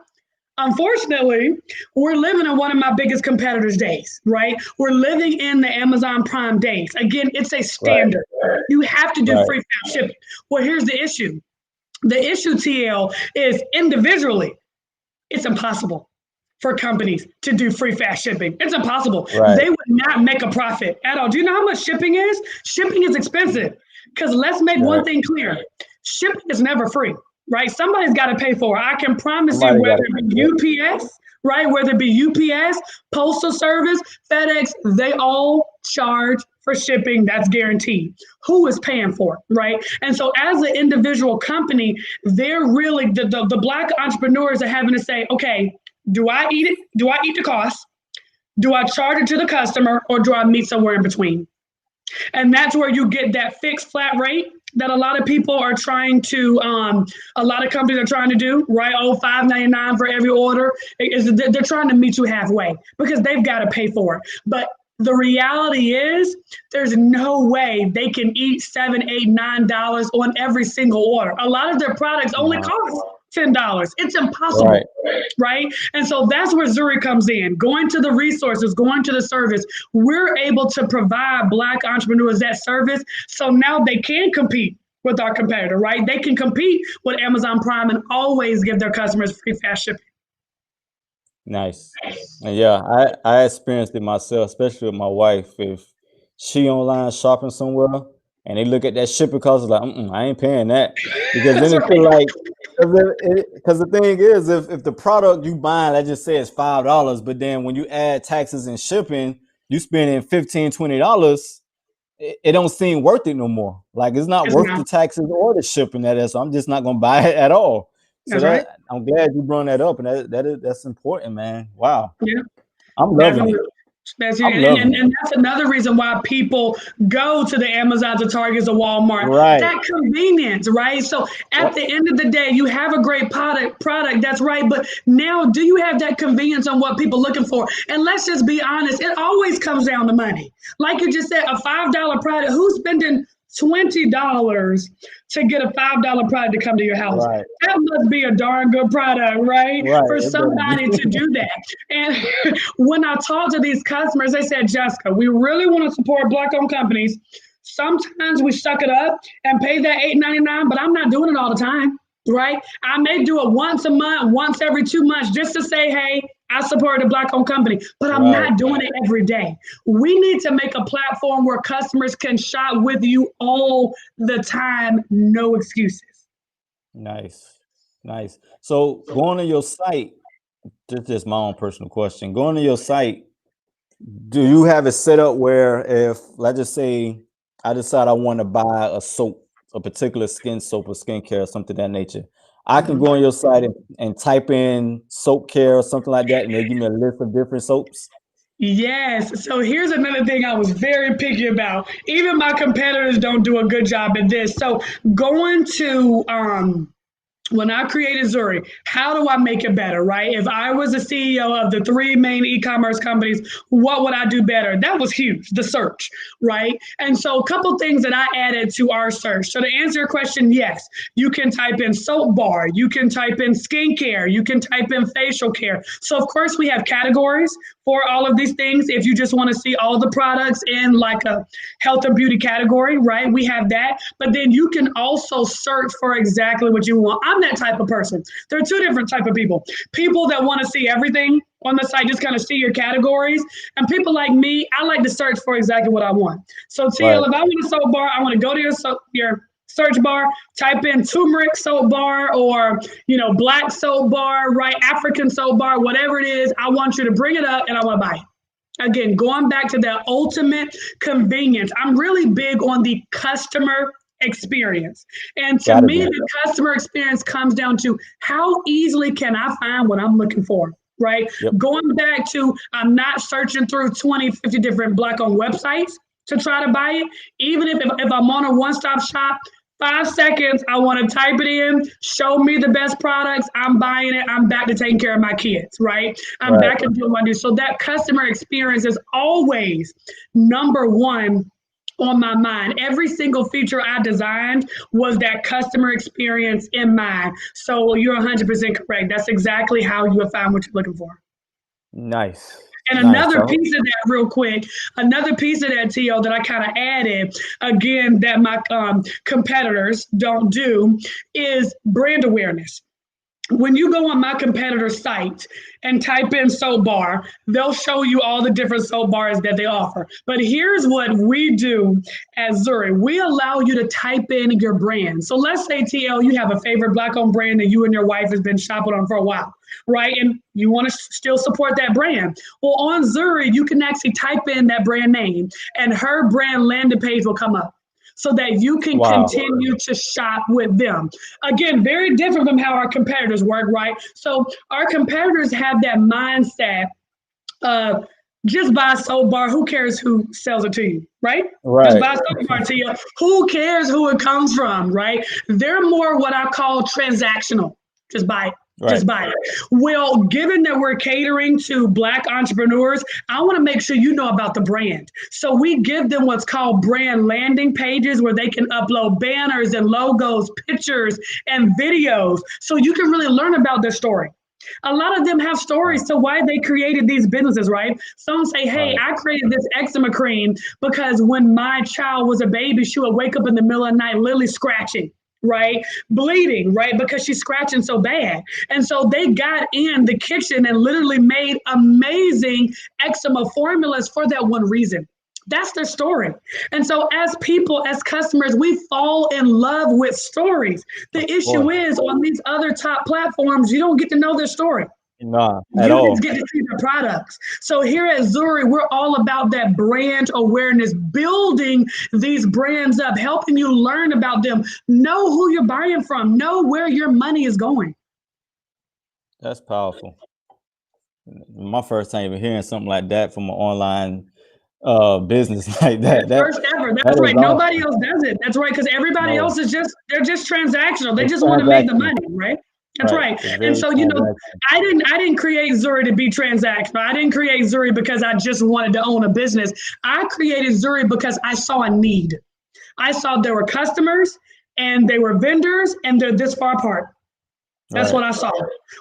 Unfortunately, we're living in one of my biggest competitors' days, right? We're living in the Amazon Prime days. Again, it's a Right. standard. You have to do Right. free fast shipping. Well, here's the issue. The issue, TL, is individually, it's impossible for companies to do free fast shipping. It's impossible. Right. They would not make a profit at all. Do you know how much shipping is? Shipping is expensive. Because let's make one Right. thing clear, shipping is never free, right? Somebody's got to pay for it. I can promise you, Somebody got whether it. it be Yep. UPS, right? Whether it be UPS, Postal Service, FedEx, they all charge for shipping. That's guaranteed. Who is paying for it, right? And so, as an individual company, they're really the Black entrepreneurs are having to say, okay, do I eat it? Do I eat the cost? Do I charge it to the customer, or do I meet somewhere in between? And that's where you get that fixed flat rate that a lot of people are trying to a lot of companies are trying to do, right? Oh, $5.99 for every order. They're trying to meet you halfway because they've got to pay for it. But the reality is there's no way they can eat $7, $8, $9 on every single order. A lot of their products only No. cost $10. It's impossible, Right. right? And so that's where Zurri comes in, going to the resources, going to the service. We're able to provide Black entrepreneurs that service. So now they can compete with our competitor, right? They can compete with Amazon Prime and always give their customers free fast shipping. Nice. And yeah, I experienced it myself, especially with my wife. If she online shopping somewhere and they look at that shipping cost like, I ain't paying that, because then That's it feel right. like, because the thing is, if the product you buying, let's just say it's $5, but then when you add taxes and shipping, you spending $15-$20, it don't seem worth it no more. Like it's not It's worth not. the taxes or the shipping that is. So I'm just not gonna buy it at all. So That's right. that I'm glad you brought that up, and that's important, man. Wow, Yeah. I'm loving Definitely. it. That's you. I'm And, loving and, it. and that's another reason why people go to the Amazons, the Targets, the Walmart. Right. That convenience, right? So at Yep. the end of the day, you have a great product, that's right. But now do you have that convenience on what people looking for? And let's just be honest, it always comes down to money. Like you just said, a $5 product, who's spending $20 to get a $5 product to come to your house? Right. That must be a darn good product, right? Right. For It better somebody be. to do that. And when I talk to these customers, they said, Jessica, we really want to support Black owned companies. Sometimes we suck it up and pay that $8.99, but I'm not doing it all the time, right? I may do it once a month, once every 2 months, just to say, hey, I support a Black owned company, but I'm Right. not doing it every day. We need to make a platform where customers can shop with you all the time, no excuses. Nice. Nice. So going to your site, just my own personal question. Going to your site, do you have it set up where if, let's just say, I decide I want to buy a soap, a particular skin soap or skincare or something of that nature, I can Mhm. go on your site and type in soap care or something like that, and they give me a list of different soaps? Yes. So here's another thing I was very picky about. Even my competitors don't do a good job at this. So going to when I created Zurri, how do I make it better, right? If I was the CEO of the three main e-commerce companies, what would I do better? That was huge, the search, right? And so a couple things that I added to our search. So to answer your question, yes, you can type in soap bar, you can type in skincare, you can type in facial care. So of course we have categories for all of these things. If you just want to see all the products in like a health and beauty category, right? We have that. But then you can also search for exactly what you want. I'm that type of person. There are two different type of people. People that want to see everything on the site, just kind of see your categories. And people like me, I like to search for exactly what I want. So Right. TL, if I want a soap bar, I want to go to your search bar, type in turmeric soap bar or black soap bar, right? African soap bar, whatever it is. I want you to bring it up and I want to buy it. Again, going back to that ultimate convenience, I'm really big on the customer experience. And to Gotta me, be. the customer experience comes down to how easily can I find what I'm looking for, right? Yep. Going back to, I'm not searching through 20, 50 different Black owned websites to try to buy it. Even if I'm on a one stop shop, 5 seconds, I want to type it in, show me the best products, I'm buying it, I'm back to taking care of my kids, right? I'm Right. back into what I do. So that customer experience is always number one on my mind. Every single feature I designed was that customer experience in mind. So you're 100% correct. That's exactly how you'll find what you're looking for. Nice. And Nice. another piece of that, real quick, another piece of that, TL, that I kind of added, again, that my competitors don't do, is brand awareness. When you go on my competitor site and type in soap bar, they'll show you all the different soap bars that they offer. But here's what we do at Zurri. We allow you to type in your brand. So let's say, TL, you have a favorite Black owned brand that you and your wife has been shopping on for a while, right? And you want to still support that brand. Well, on Zurri, you can actually type in that brand name and her brand landing page will come up so that you can Wow. continue to shop with them. Again, very different from how our competitors work, right? So our competitors have that mindset of just buy a soap bar. Who cares who sells it to you, right? Just Right. buy a soap bar to you. Who cares who it comes from, right? They're more what I call transactional. Just buy it. Right. Just buy it. Well, given that we're catering to Black entrepreneurs, I want to make sure you know about the brand. So we give them what's called brand landing pages where they can upload banners and logos, pictures, and videos so you can really learn about their story. A lot of them have stories to why they created these businesses, right? Some say, hey, Right. I created this eczema cream because when my child was a baby, she would wake up in the middle of the night literally scratching, right? Bleeding, right? Because she's scratching so bad. And so they got in the kitchen and literally made amazing eczema formulas for that one reason. That's their story. And so, as people, as customers, we fall in love with stories. The issue Boy, is on these other top platforms, you don't get to know their story. nah, at You just all. get to see the products. So here at Zurri, we're all about that brand awareness, building these brands up, helping you learn about them, know who you're buying from, know where your money is going. That's powerful. My first time even hearing something like that from an online business like that. First ever. That That's is right. Nobody awesome. else does it. That's right. Because everybody No, else is they're just transactional. They it's just want to make the transactional. money, right? That's Right. right. It's And very so, transactional. I didn't create Zuri to be transactional. I didn't create Zuri because I just wanted to own a business. I created Zuri because I saw a need. I saw there were customers and they were vendors and they're this far apart. That's Right. what I saw.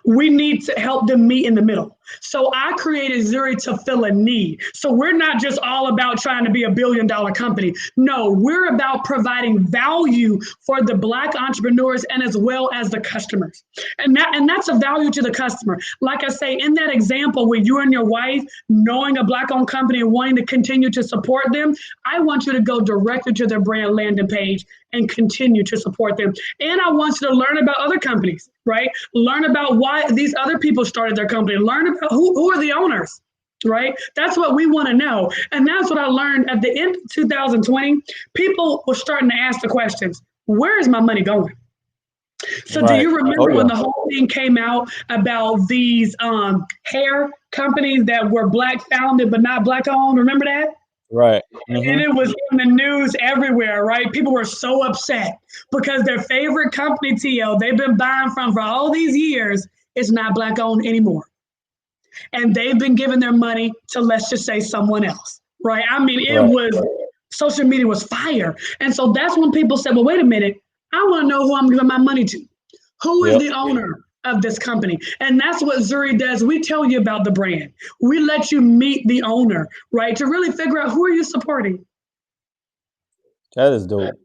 We need to help them meet in the middle. So I created Zuri to fill a need. So we're not just all about trying to be $1 billion company. No, we're about providing value for the Black entrepreneurs and as well as the customers. And that's a value to the customer. Like I say, in that example where you and your wife knowing a Black owned company and wanting to continue to support them, I want you to go directly to their brand landing page and continue to support them. And I want you to learn about other companies, right? Learn about why these other people started their company. Learn about who are the owners, right? That's what we want to know. And that's what I learned at the end of 2020. People were starting to ask the questions, where is my money going? So do Right. you Oh remember when yeah. the whole thing came out about these hair companies that were Black founded but not Black owned? Remember that? Right. And Mm-hmm. it was in the news everywhere, right? People were so upset because their favorite company, TL, they've been buying from for all these years, is not Black owned anymore. And they've been giving their money to, let's just say, someone else, right? I mean, it Right. was social media was fire. And so that's when people said, well, wait a minute, I want to know who I'm giving my money to. Who is Yep. the owner of this company? And that's what Zuri does. We tell you about the brand. We let you meet the owner, right? To really figure out who are you supporting. That is dope.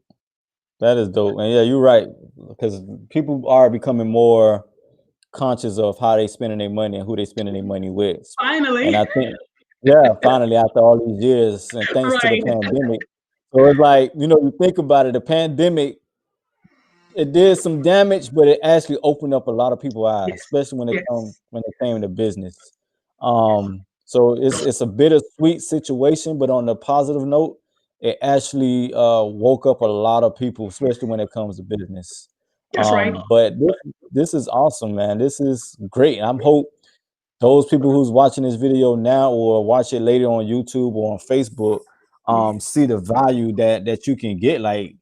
That is dope. And yeah, you're right. Because people are becoming more conscious of how they spending their money and who they spending their money with. And Finally, I think, yeah, finally after all these years and thanks to the right? pandemic. So it's like, you think about it, the pandemic, it did some damage, but it actually opened up a lot of people's eyes, Yes, especially yes, when it came to business. So it's a bittersweet situation, but on the positive note, it actually woke up a lot of people, especially when it comes to business. that's right. But this is awesome, man. This is great. I'm hope those people who's watching this video now or watch it later on YouTube or on Facebook see the value that you can get. Like,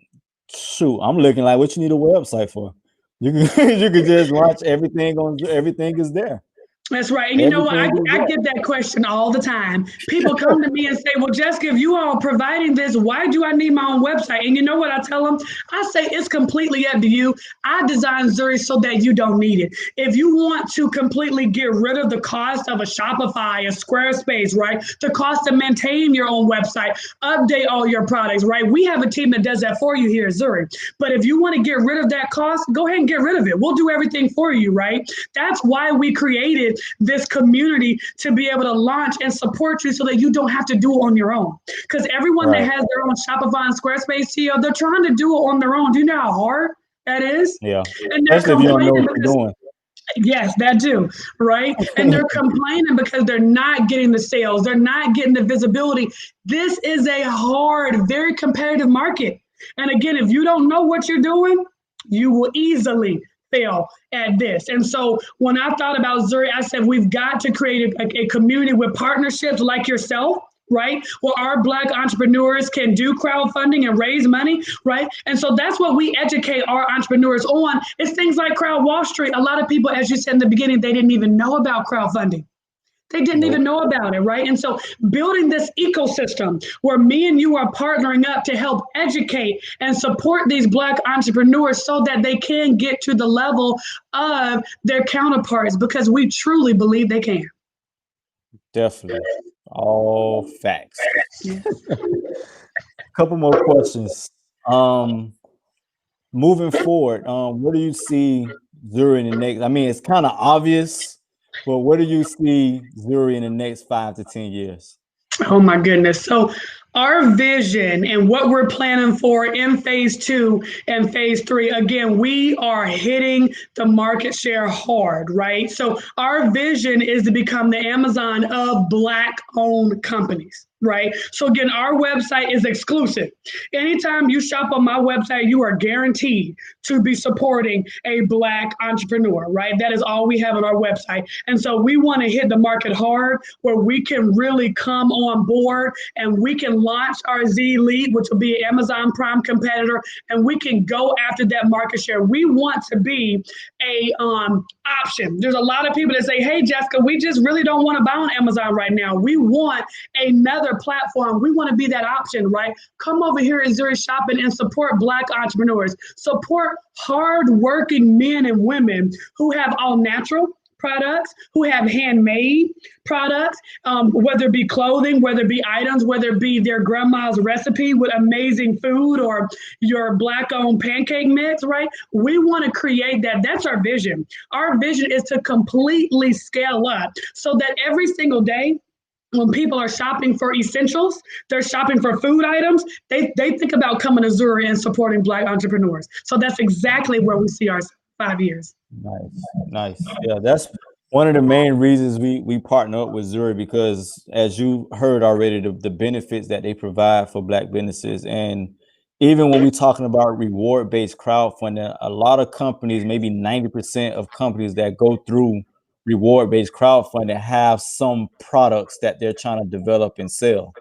shoot, I'm looking like what you need a website for. You can you can just watch everything is there. That's right. And you know what? Everything is I there. get that question all the time. People come to me and say, well, Jessica, if you are providing this, why do I need my own website? And you know what I tell them? I say it's completely up to you. I designed Zuri so that you don't need it. If you want to completely get rid of the cost of a Shopify, a Squarespace, right? The cost to maintain your own website, update all your products, right? We have a team that does that for you here at Zuri. But if you want to get rid of that cost, go ahead and get rid of it. We'll do everything for you, right? That's why we created this community to be able to launch and support you so that you don't have to do it on your own. Because everyone that Right. has their own Shopify and Squarespace CEO, they're trying to do it on their own. Do you know how hard that is? Yeah. And they're Especially if you don't know complaining what you're because, doing. yes, that too, right? And they're complaining because they're not getting the sales, they're not getting the visibility. This is a hard, very competitive market. And again, if you don't know what you're doing, you will easily fail at this. And so when I thought about Zuri, I said, we've got to create a community with partnerships like yourself, right? Where our Black entrepreneurs can do crowdfunding and raise money, right? And so that's what we educate our entrepreneurs on. It's things like WallStreet. A lot of people, as you said in the beginning, they didn't even know about crowdfunding. They didn't even Nope. know about it, right? And so building this ecosystem where me and you are partnering up to help educate and support these Black entrepreneurs so that they can get to the level of their counterparts because we truly believe they can. Definitely. All facts. Couple more questions. Moving forward, what do you see Zuri in the next? I mean, it's kind of obvious, but what do you see Zuri in the next 5 to 10 years? Oh my goodness. So our vision and what we're planning for in phase 2 and phase 3, again, we are hitting the market share hard, right? So our vision is to become the Amazon of Black owned companies. Right. So again, our website is exclusive. Anytime you shop on my website, you are guaranteed to be supporting a Black entrepreneur, right? That is all we have on our website. And so we want to hit the market hard where we can really come on board and we can launch our Z Elite, which will be an Amazon Prime competitor, and we can go after that market share. We want to be a option. There's a lot of people that say, "Hey, Jessica, we just really don't want to buy on Amazon right now. We want another platform. We want to be that option, right? Come over here at Zurri Shopping and support Black entrepreneurs. Support hardworking men and women who have all natural products, who have handmade products, whether it be clothing, whether it be items, whether it be their grandma's recipe with amazing food or your Black owned pancake mix, right? We want to create that. That's our vision. Our vision is to completely scale up so that every single day, when people are shopping for essentials, they're shopping for food items, they think about coming to Zurri and supporting Black entrepreneurs. So that's exactly where we see our 5 years. Nice, nice. Yeah, that's one of the main reasons we partner up with Zurich because, as you heard already, the benefits that they provide for Black businesses, and even when we're talking about reward-based crowdfunding, a lot of companies, maybe 90% of companies that go through reward-based crowdfunding have some products that they're trying to develop and sell,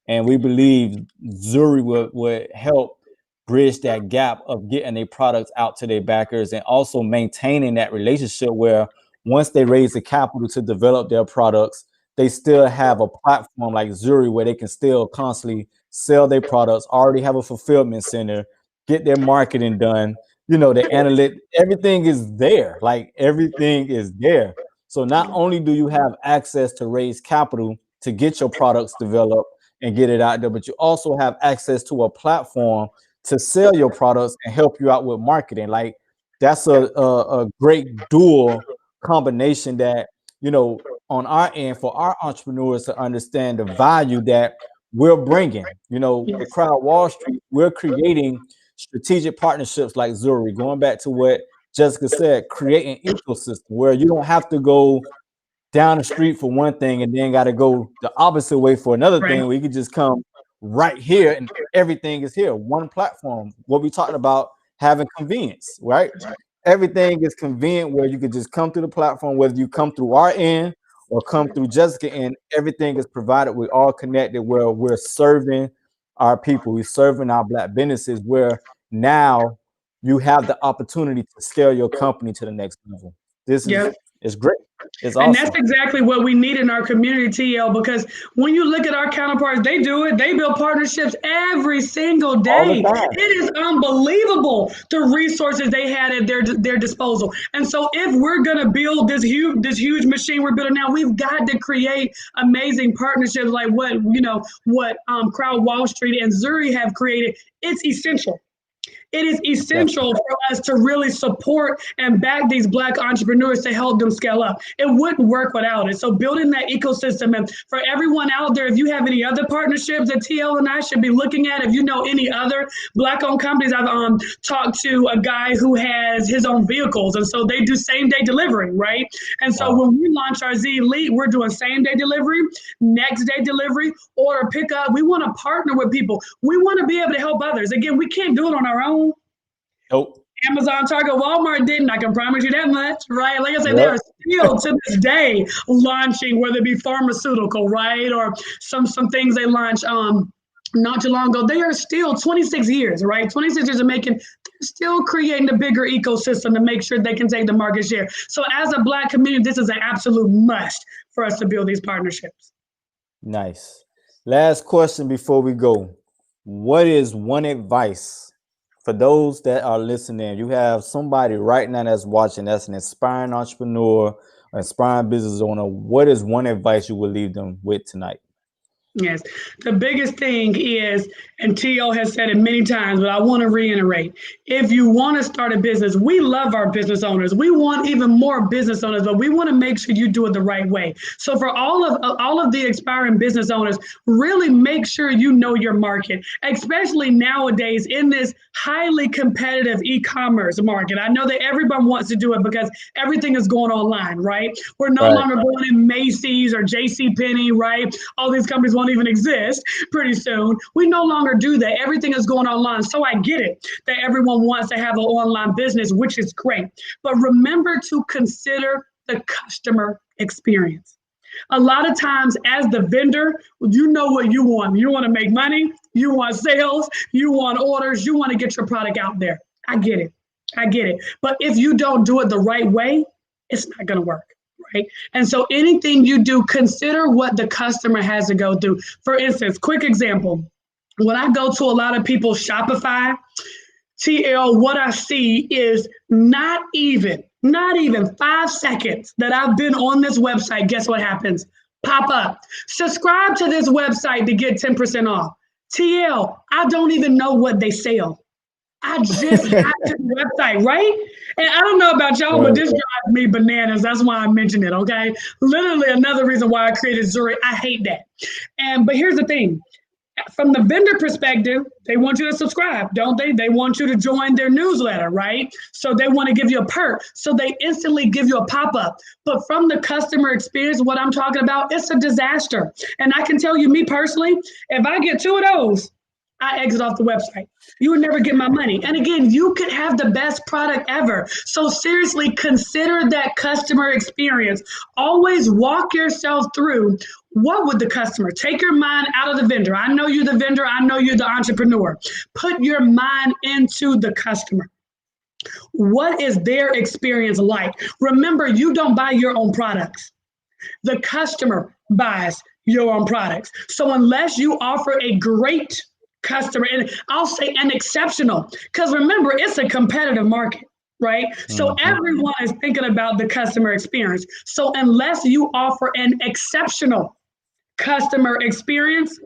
and we believe Zurich would help bridge that gap of getting their products out to their backers and also maintaining that relationship where once they raise the capital to develop their products, they still have a platform like Zurri where they can still constantly sell their products, already have a fulfillment center, get their marketing done. You know, the analytic, everything is there. Like everything is there. So not only do you have access to raise capital to get your products developed and get it out there, but you also have access to a platform to sell your products and help you out with marketing. Like that's a great dual combination that, you know, on our end for our entrepreneurs to understand the value that we're bringing. You know, with Yes. Crowd Wall Street, we're creating strategic partnerships like Zurri. Going back to what Jessica said, create an ecosystem where you don't have to go down the street for one thing and then got to go the opposite way for another Right. thing. We could just come right here and everything is here. One platform. What we talked about having convenience, right? Everything is convenient where you could just come through the platform, whether you come through our end or come through Jessica and everything is provided. We're all connected where we're serving our people, we're serving our Black businesses where now you have the opportunity to scale your company to the next level. This Yep. is great. It's And that's awesome. exactly what we need in our community, TL, because when you look at our counterparts, they do it. They build partnerships every single All the day. time. It is unbelievable the resources they had at their disposal. And so if we're gonna build this huge machine we're building now, we've got to create amazing partnerships like what Crowd Wall Street and Zurri have created. It's essential. It is Definitely. essential for us to really support and back these Black entrepreneurs to help them scale up. It wouldn't work without it. So building that ecosystem, and for everyone out there, if you have any other partnerships that TL and I should be looking at, if you know any other Black owned companies, I've talked to a guy who has his own vehicles, and so they do same day delivery, right? And so Wow. when we launch our Z Elite, we're doing same day delivery, next day delivery, order pickup. We want to partner with people. We want to be able to help others. Again, we can't do it on our own. Nope. Amazon, Target, Walmart didn't. I can promise you that much, right? Like I said, they Yep. are still to this day launching, whether it be pharmaceutical, right, or some things they launched not too long ago. They are still 26 years, right? 26 years of making. They're still creating a bigger ecosystem to make sure they can take the market share. So as a Black community, this is an absolute must for us to build these partnerships. Nice. Last question before we go. What is one advice for those that are listening? You have somebody right now that's watching that's an aspiring entrepreneur, or aspiring business owner. What is one advice you would leave them with tonight? Yes. The biggest thing is, and T.O. has said it many times, but I want to reiterate, if you want to start a business, we love our business owners. We want even more business owners, but we want to make sure you do it the right way. So for all of the aspiring business owners, really make sure you know your market, especially nowadays in this highly competitive e-commerce market. I know that everyone wants to do it because everything is going online, right? We're no Right. longer going in Macy's or J.C. Penney, right? All these companies won't even exist pretty soon. We no longer do that. Everything is going online. So I get it that everyone wants to have an online business, which is great. But remember to consider the customer experience. A lot of times, as the vendor, you know what you want. You want to make money, you want sales, you want orders, you want to get your product out there. I get it. I get it. But if you don't do it the right way, it's not going to work. Right. And so anything you do, consider what the customer has to go through. For instance, quick example. When I go to a lot of people's Shopify, TL, what I see is not even 5 seconds that I've been on this website. Guess what happens? Pop up. Subscribe to this website to get 10% off. TL, I don't even know what they sell. I just got to the website, right? And I don't know about y'all, but Right. this drives me bananas. That's why I mentioned it, okay? Literally another reason why I created Zurri. I hate that. But here's the thing. From the vendor perspective, they want you to subscribe, don't they? They want you to join their newsletter, right? So they want to give you a perk. So they instantly give you a pop-up. But from the customer experience, what I'm talking about, it's a disaster. And I can tell you, me personally, if I get two of those, I exit off the website. You would never get my money. And again, you could have the best product ever. So seriously, consider that customer experience. Always walk yourself through what would the customer take your mind out of the vendor. I know you're the vendor. I know you're the entrepreneur. Put your mind into the customer. What is their experience like? Remember, you don't buy your own products. The customer buys your own products. So unless you offer a great customer, and I'll say an exceptional, because remember, it's a competitive market, right? So Mhm. everyone is thinking about the customer experience. So unless you offer an exceptional customer experience,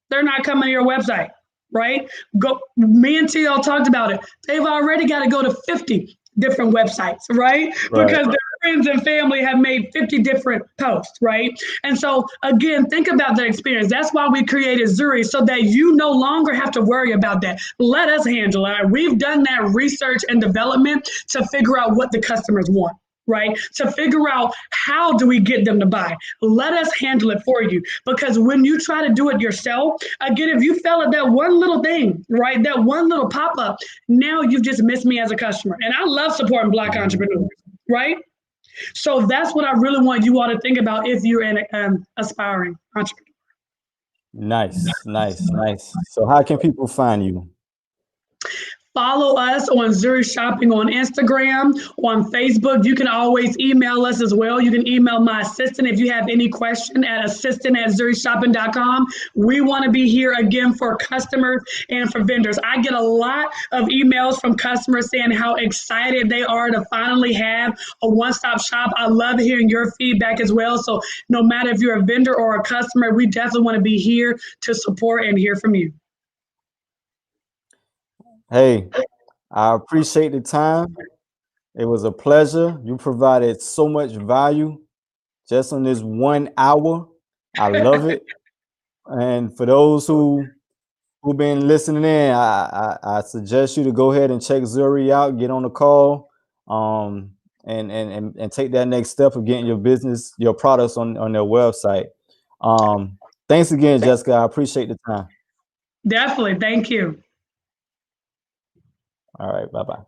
they're not coming to your website, right? Go. Me and TL talked about it. They've already got to go to 50 different websites, right? Right. Because their friends and family have made 50 different posts, right? And so again, think about the experience. That's why we created Zurri, so that you no longer have to worry about that. Let us handle it. We've done that research and development to figure out what the customers want, right? To figure out how do we get them to buy. Let us handle it for you. Because when you try to do it yourself, again, if you fell at that one little thing, right, that one little pop-up, now you've just missed me as a customer. And I love supporting Black Mhm. entrepreneurs, right? So that's what I really want you all to think about if you're an aspiring entrepreneur. Nice, nice, nice. So how can people find you? Follow us on Zurich Shopping on Instagram, on Facebook. You can always email us as well. You can email my assistant if you have any question at assistant@zurichshopping.com. We want to be here again for customers and for vendors. I get a lot of emails from customers saying how excited they are to finally have a one-stop shop. I love hearing your feedback as well. So no matter if you're a vendor or a customer, we definitely want to be here to support and hear from you. Hey, I appreciate the time. It was a pleasure. You provided so much value just on this 1 hour. I love it. And for those who've been listening in, I suggest you to go ahead and check Zuri out, get on the call, and take that next step of getting your business, your products on their website. Thanks again, Jessica. I appreciate the time. Definitely. Thank you. All right, bye bye.